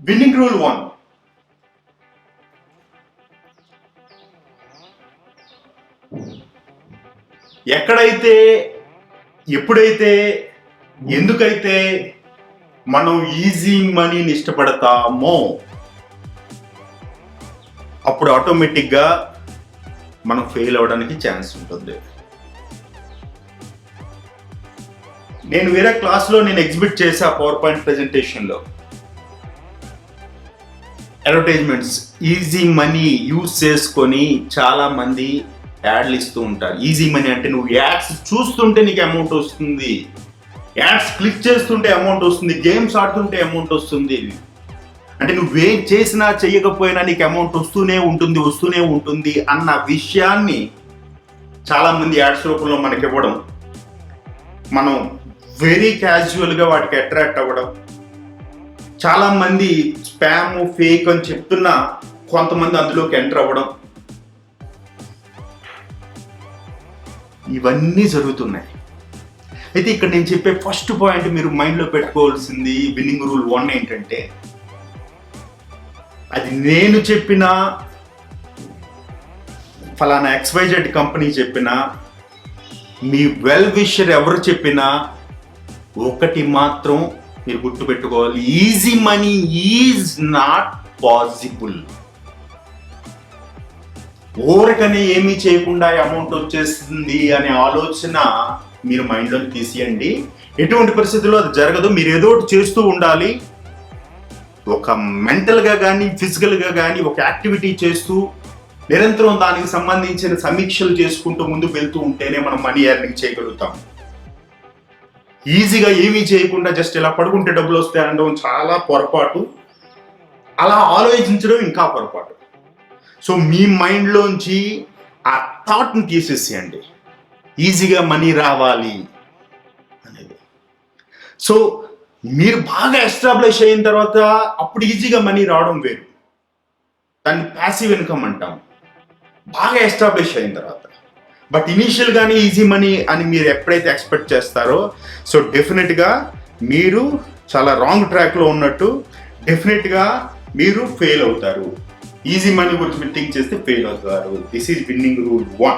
Winnowing rule 1. ఎక్కడైతే, ఎప్పుడైతే, ఎందుకైతే మనం ఈజీ మనీని ఇష్టపడతామో అప్పుడు ఆటోమేటిక్గా మనం ఫెయిల్ అవ్వడానికి ఛాన్స్ ఉంటుంది. నేను వేరే క్లాస్లో ఎగ్జిబిట్ చేసా పవర్ పాయింట్ ప్రెజెంటేషన్లో. అడ్వర్టైజ్మెంట్స్ ఈజీ మనీ యూజ్ చేసుకొని చాలా మంది యాడ్లు ఇస్తూ ఉంటారు. ఈజీ మనీ అంటే నువ్వు యాడ్స్ చూస్తుంటే నీకు అమౌంట్ వస్తుంది, యాడ్స్ క్లిక్ చేస్తుంటే అమౌంట్ వస్తుంది, గేమ్స్ ఆడుతుంటే అమౌంట్ వస్తుంది, అంటే నువ్వేం చేసినా చెయ్యకపోయినా నీకు అమౌంట్ వస్తూనే ఉంటుంది అన్న విషయాన్ని చాలామంది యాడ్స్ రూపంలో మనకి ఇవ్వడం, మనం వెరీ క్యాజువల్గా వాటికి అట్రాక్ట్ అవ్వడం, చాలామంది స్పామ్ ఫేక్ అని చెప్తున్నా కొంతమంది అందులోకి ఎంటర్ అవ్వడం, ఇవన్నీ జరుగుతున్నాయి. అయితే ఇక్కడ నేను చెప్పే ఫస్ట్ పాయింట్ మీరు మైండ్లో పెట్టుకోవాల్సింది విన్నింగ్ రూల్ 1 ఏంటంటే, అది నేను చెప్పిన, ఫలానా XYZ కంపెనీ చెప్పినా, మీ వెల్ విషర్ ఎవరు చెప్పినా ఒకటి మాత్రం మీరు గుర్తుపెట్టుకోవాలి, easy money is not possible. ఊరికనే ఏమీ చేయకుండా అమౌంట్ వచ్చేస్తుంది అనే ఆలోచన మీరు మైండ్లో తీసేయండి. ఎటువంటి పరిస్థితుల్లో అది జరగదు. మీరు ఏదో ఒకటి చేస్తూ ఉండాలి. ఒక మెంటల్గా కానీ ఫిజికల్గా కానీ ఒక యాక్టివిటీ చేస్తూ నిరంతరం దానికి సంబంధించిన సమీక్షలు చేసుకుంటూ ముందుకు వెళ్తూ ఉంటేనే మనం మనీ ఎర్నింగ్ చేయగలుగుతాం. ఈజీగా ఏమీ చేయకుండా జస్ట్ ఇలా పడుకుంటే డబ్బులు వస్తాయి అనడం చాలా పొరపాటు. అలా ఆలోచించడం ఇంకా పొరపాటు. సో మీ మైండ్లోంచి ఆ థాట్ని తీసేసేయండి, ఈజీగా మనీ రావాలి అనేది. సో మీరు బాగా ఎస్టాబ్లిష్ అయిన తర్వాత అప్పుడు ఈజీగా మనీ రావడం వేరు, దాన్ని ప్యాసివ్ ఇన్కమ్ అంటాం, బాగా ఎస్టాబ్లిష్ అయిన తర్వాత. బట్ ఇనీషియల్గానే ఈజీ మనీ అని మీరు ఎప్పుడైతే ఎక్స్పెక్ట్ చేస్తారో, సో డెఫినెట్గా మీరు చాలా రాంగ్ ట్రాక్లో ఉన్నట్టు, డెఫినెట్గా మీరు ఫెయిల్ అవుతారు. ఈజీ మనీ గురించి మీరు థింక్ చేస్తే ఫెయిల్ అవుతారు. This is winnowing rule 1.